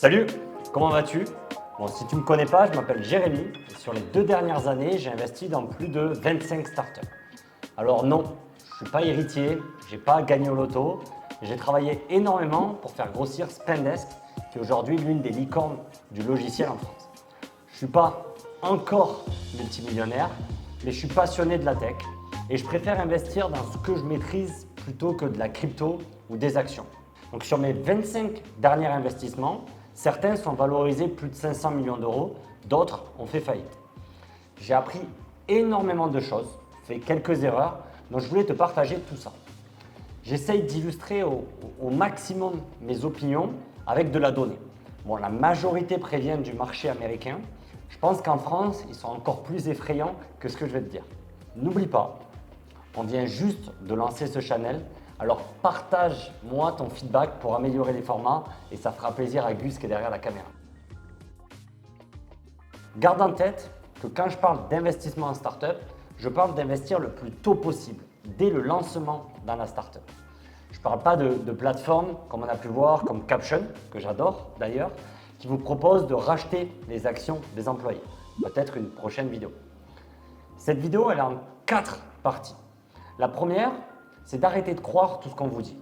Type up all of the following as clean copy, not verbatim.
Salut, comment vas-tu? Bon, si tu ne me connais pas, je m'appelle Jérémy et sur les 2 dernières années, j'ai investi dans plus de 25 startups. Alors non, je ne suis pas héritier, je n'ai pas gagné au loto, j'ai travaillé énormément pour faire grossir Spendesk, qui est aujourd'hui l'une des licornes du logiciel en France. Je ne suis pas encore multimillionnaire, mais je suis passionné de la tech et je préfère investir dans ce que je maîtrise plutôt que de la crypto ou des actions. Donc sur mes 25 derniers investissements, certains sont valorisés plus de 500 millions d'euros, d'autres ont fait faillite. J'ai appris énormément de choses, fait quelques erreurs, donc je voulais te partager tout ça. J'essaye d'illustrer au maximum mes opinions avec de la donnée. Bon, la majorité préviennent du marché américain. Je pense qu'en France, ils sont encore plus effrayants que ce que je vais te dire. N'oublie pas, on vient juste de lancer ce channel, alors partage-moi ton feedback pour améliorer les formats et ça fera plaisir à Gus qui est derrière la caméra. Garde en tête que quand je parle d'investissement en startup, je parle d'investir le plus tôt possible, dès le lancement dans la startup. Je ne parle pas de plateformes comme on a pu voir, comme Caption, que j'adore d'ailleurs, qui vous propose de racheter les actions des employés. Peut-être une prochaine vidéo. Cette vidéo, elle est en 4 parties. La première, c'est d'arrêter de croire tout ce qu'on vous dit.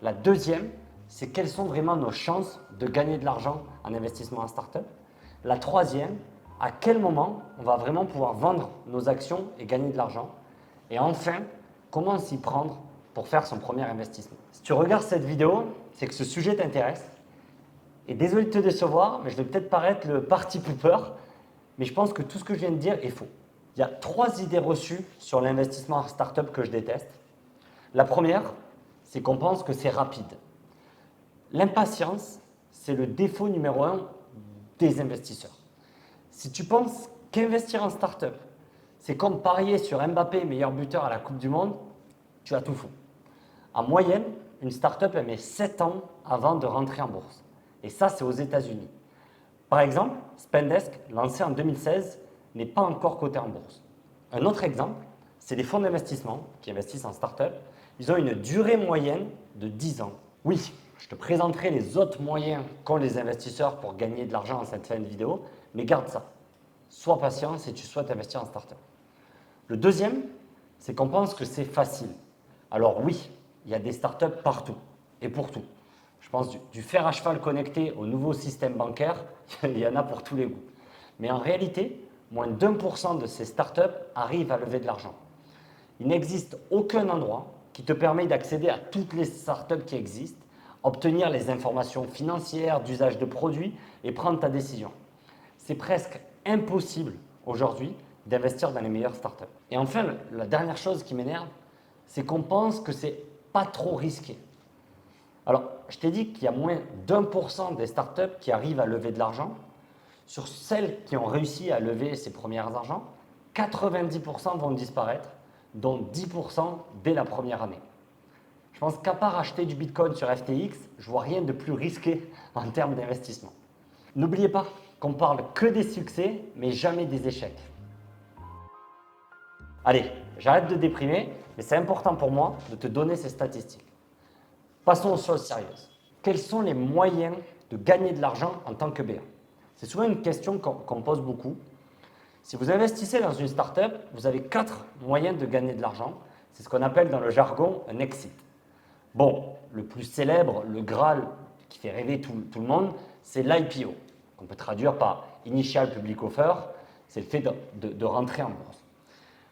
La deuxième, c'est quelles sont vraiment nos chances de gagner de l'argent en investissement en startup. La troisième, à quel moment on va vraiment pouvoir vendre nos actions et gagner de l'argent. Et enfin, comment s'y prendre pour faire son premier investissement. Si tu regardes cette vidéo, c'est que ce sujet t'intéresse. Et désolé de te décevoir, mais je vais peut-être paraître le party pooper, mais je pense que tout ce que je viens de dire est faux. Il y a 3 idées reçues sur l'investissement en startup que je déteste. La première, c'est qu'on pense que c'est rapide. L'impatience, c'est le défaut numéro 1 des investisseurs. Si tu penses qu'investir en startup, c'est comme parier sur Mbappé, meilleur buteur à la Coupe du Monde, tu as tout faux. En moyenne, une startup elle met 7 ans avant de rentrer en bourse. Et ça, c'est aux États-Unis. Par exemple, Spendesk, lancé en 2016, n'est pas encore coté en bourse. Un autre exemple, c'est les fonds d'investissement qui investissent en startup. Ils ont une durée moyenne de 10 ans. Oui, je te présenterai les autres moyens qu'ont les investisseurs pour gagner de l'argent en cette fin de vidéo, mais garde ça. Sois patient si tu souhaites investir en startup. Le deuxième, c'est qu'on pense que c'est facile. Alors oui, il y a des startups partout et pour tout. Je pense du fer à cheval connecté au nouveau système bancaire, il y en a pour tous les goûts. Mais en réalité, moins d'1% de ces startups arrivent à lever de l'argent. Il n'existe aucun endroit qui te permet d'accéder à toutes les startups qui existent, obtenir les informations financières, d'usage de produits et prendre ta décision. C'est presque impossible aujourd'hui d'investir dans les meilleures startups. Et enfin, la dernière chose qui m'énerve, c'est qu'on pense que c'est pas trop risqué. Alors, je t'ai dit qu'il y a moins d'1% des startups qui arrivent à lever de l'argent. Sur celles qui ont réussi à lever ces premiers argents, 90% vont disparaître, dont 10% dès la première année. Je pense qu'à part acheter du Bitcoin sur FTX, je ne vois rien de plus risqué en termes d'investissement. N'oubliez pas qu'on parle que des succès, mais jamais des échecs. Allez, j'arrête de déprimer, mais c'est important pour moi de te donner ces statistiques. Passons aux choses sérieuses. Quels sont les moyens de gagner de l'argent en tant que BA? C'est souvent une question qu'on pose beaucoup. Si vous investissez dans une startup, vous avez 4 moyens de gagner de l'argent. C'est ce qu'on appelle dans le jargon un exit. Bon, le plus célèbre, le Graal qui fait rêver tout le monde, c'est l'IPO, qu'on peut traduire par Initial Public Offer, c'est le fait de rentrer en bourse.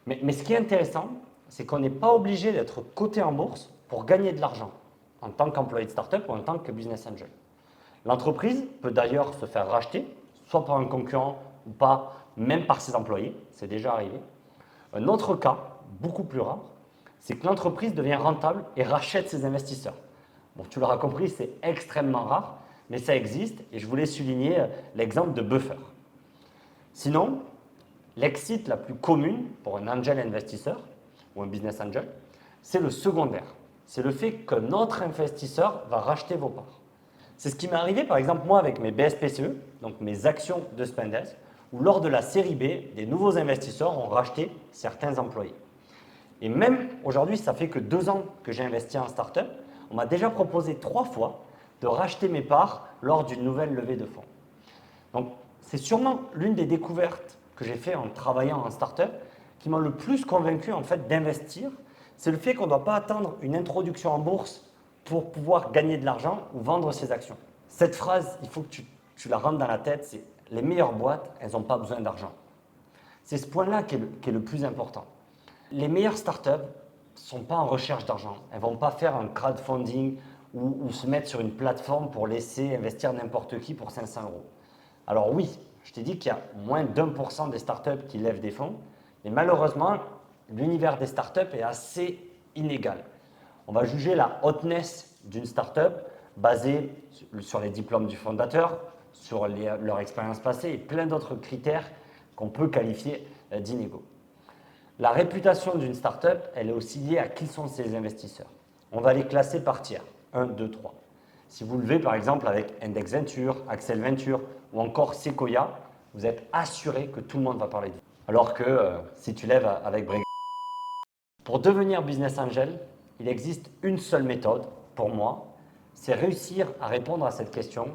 Mais ce qui est intéressant, c'est qu'on n'est pas obligé d'être coté en bourse pour gagner de l'argent en tant qu'employé de startup ou en tant que business angel. L'entreprise peut d'ailleurs se faire racheter, soit par un concurrent ou pas, même par ses employés, c'est déjà arrivé. Un autre cas, beaucoup plus rare, c'est que l'entreprise devient rentable et rachète ses investisseurs. Bon, tu l'auras compris, c'est extrêmement rare, mais ça existe et je voulais souligner l'exemple de Buffer. Sinon, l'exit la plus commune pour un angel investisseur ou un business angel, c'est le secondaire. C'est le fait que notre investisseur va racheter vos parts. C'est ce qui m'est arrivé par exemple moi avec mes BSPCE, donc mes actions de Spendesk, où lors de la série B, des nouveaux investisseurs ont racheté certains employés. Et même aujourd'hui, ça fait que 2 ans que j'ai investi en startup, on m'a déjà proposé 3 fois de racheter mes parts lors d'une nouvelle levée de fonds. Donc, c'est sûrement l'une des découvertes que j'ai fait en travaillant en startup qui m'a le plus convaincu en fait d'investir. C'est le fait qu'on ne doit pas attendre une introduction en bourse pour pouvoir gagner de l'argent ou vendre ses actions. Cette phrase, il faut que tu la rentres dans la tête, c'est les meilleures boîtes, elles n'ont pas besoin d'argent. C'est ce point-là qui est le plus important. Les meilleures startups ne sont pas en recherche d'argent. Elles ne vont pas faire un crowdfunding ou se mettre sur une plateforme pour laisser investir n'importe qui pour 500 euros. Alors oui, je t'ai dit qu'il y a moins d'1% des startups qui lèvent des fonds, mais malheureusement, l'univers des startups est assez inégal. On va juger la hotness d'une startup basée sur les diplômes du fondateur, sur leur expérience passée et plein d'autres critères qu'on peut qualifier d'inégaux. La réputation d'une startup, elle est aussi liée à qui sont ses investisseurs. On va les classer par tiers, 1, 2, 3. Si vous levez par exemple avec Index Venture, Axel Venture ou encore Sequoia, vous êtes assuré que tout le monde va parler de vous. Alors que si tu lèves avec Break. Pour devenir business angel, il existe une seule méthode pour moi, c'est réussir à répondre à cette question.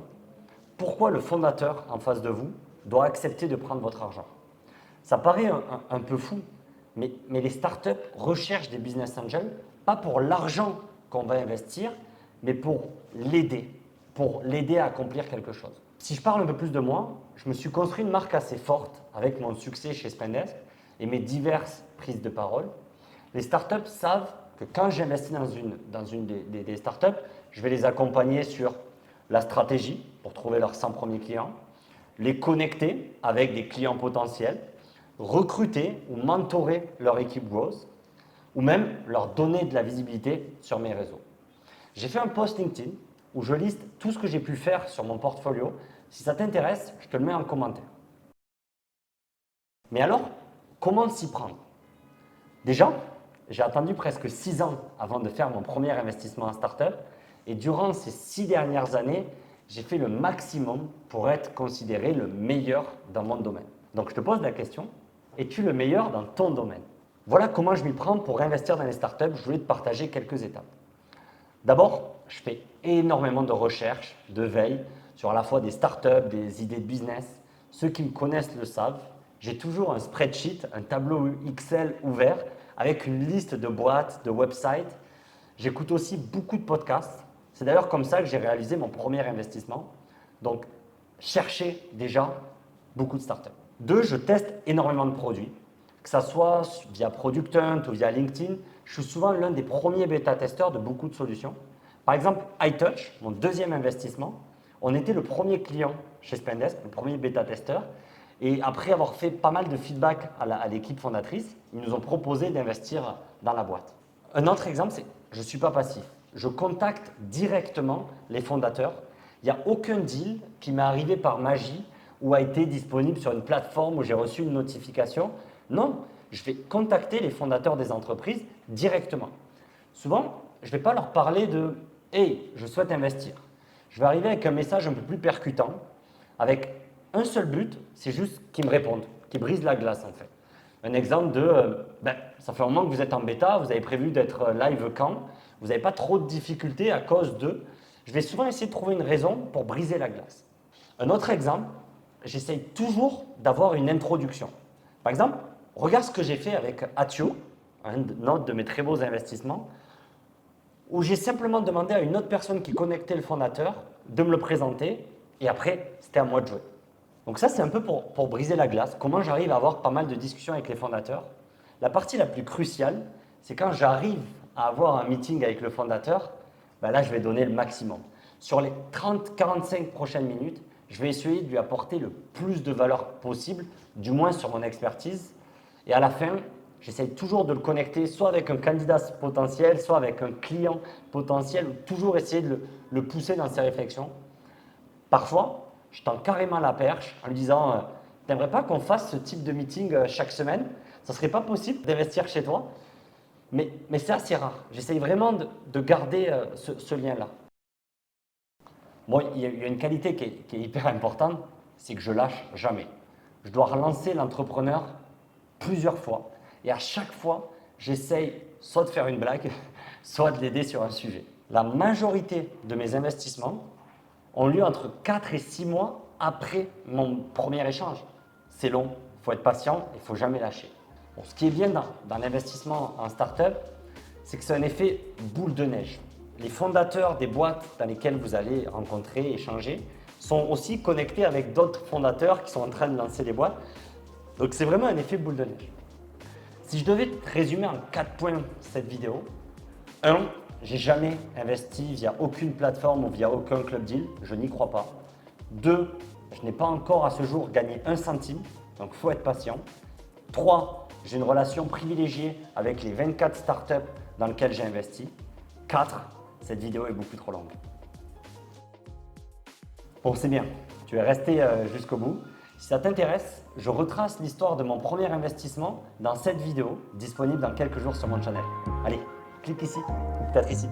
Pourquoi le fondateur en face de vous doit accepter de prendre votre argent? Ça paraît un peu fou, mais les startups recherchent des business angels, pas pour l'argent qu'on va investir, mais pour l'aider à accomplir quelque chose. Si je parle un peu plus de moi, je me suis construit une marque assez forte avec mon succès chez Spendesk et mes diverses prises de parole. Les startups savent que quand j'investis dans une des startups, je vais les accompagner sur la stratégie pour trouver leurs 100 premiers clients, les connecter avec des clients potentiels, recruter ou mentorer leur équipe growth, ou même leur donner de la visibilité sur mes réseaux. J'ai fait un post LinkedIn où je liste tout ce que j'ai pu faire sur mon portfolio. Si ça t'intéresse, je te le mets en commentaire. Mais alors, comment s'y prendre? Déjà, j'ai attendu presque 6 ans avant de faire mon premier investissement en startup et durant ces 6 dernières années, j'ai fait le maximum pour être considéré le meilleur dans mon domaine. Donc je te pose la question, es-tu le meilleur dans ton domaine? Voilà comment je m'y prends pour investir dans les startups. Je voulais te partager quelques étapes. D'abord, je fais énormément de recherches, de veille sur à la fois des startups, des idées de business. Ceux qui me connaissent le savent. J'ai toujours un spreadsheet, un tableau Excel ouvert avec une liste de boîtes, de websites. J'écoute aussi beaucoup de podcasts. C'est d'ailleurs comme ça que j'ai réalisé mon premier investissement. Donc, cherchez déjà beaucoup de startups. 2, je teste énormément de produits, que ce soit via Product Hunt ou via LinkedIn. Je suis souvent l'un des premiers bêta-testeurs de beaucoup de solutions. Par exemple, iTouch, mon deuxième investissement, on était le premier client chez Spendesk, le premier bêta-testeur. Et après avoir fait pas mal de feedback à l'équipe fondatrice, ils nous ont proposé d'investir dans la boîte. Un autre exemple, c'est je ne suis pas passif. Je contacte directement les fondateurs. Il n'y a aucun deal qui m'est arrivé par magie ou a été disponible sur une plateforme où j'ai reçu une notification. Non, je vais contacter les fondateurs des entreprises directement. Souvent, je ne vais pas leur parler de « Hey, je souhaite investir ». Je vais arriver avec un message un peu plus percutant, avec un seul but, c'est juste qu'ils me répondent, qu'ils brisent la glace en fait. Un exemple de ça fait un moment que vous êtes en bêta, vous avez prévu d'être live quand, vous n'avez pas trop de difficultés à cause de… Je vais souvent essayer de trouver une raison pour briser la glace. Un autre exemple, j'essaye toujours d'avoir une introduction. Par exemple, regarde ce que j'ai fait avec Atio, un autre de mes très beaux investissements, où j'ai simplement demandé à une autre personne qui connectait le fondateur de me le présenter et après, c'était à moi de jouer. Donc ça, c'est un peu pour briser la glace. Comment j'arrive à avoir pas mal de discussions avec les fondateurs. La partie la plus cruciale, c'est quand j'arrive à avoir un meeting avec le fondateur, là, je vais donner le maximum. Sur les 30-45 prochaines minutes, je vais essayer de lui apporter le plus de valeur possible, du moins sur mon expertise. Et à la fin, j'essaye toujours de le connecter soit avec un candidat potentiel, soit avec un client potentiel, ou toujours essayer de le pousser dans ses réflexions. Parfois, je tends carrément la perche en lui disant « T'aimerais pas qu'on fasse ce type de meeting chaque semaine? Ça serait pas possible d'investir chez toi ?» Mais c'est assez rare. J'essaye vraiment de garder ce lien-là. Bon, il y a une qualité qui est hyper importante, c'est que je lâche jamais. Je dois relancer l'entrepreneur plusieurs fois. Et à chaque fois, j'essaye soit de faire une blague, soit de l'aider sur un sujet. La majorité de mes investissements, ont lieu entre 4 et 6 mois après mon premier échange. C'est long, il faut être patient et il ne faut jamais lâcher. Bon, ce qui est bien dans l'investissement en start-up, c'est que c'est un effet boule de neige. Les fondateurs des boîtes dans lesquelles vous allez rencontrer, échanger, sont aussi connectés avec d'autres fondateurs qui sont en train de lancer des boîtes. Donc c'est vraiment un effet boule de neige. Si je devais résumer en 4 points cette vidéo, 1. J'ai jamais investi via aucune plateforme ou via aucun club deal, je n'y crois pas. 2. Je n'ai pas encore à ce jour gagné 1 centime, donc il faut être patient. 3. J'ai une relation privilégiée avec les 24 startups dans lesquelles j'ai investi. 4. Cette vidéo est beaucoup trop longue. Bon, c'est bien, tu es resté jusqu'au bout. Si ça t'intéresse, je retrace l'histoire de mon premier investissement dans cette vidéo, disponible dans quelques jours sur mon channel. Allez, clique ici ou peut-être ici.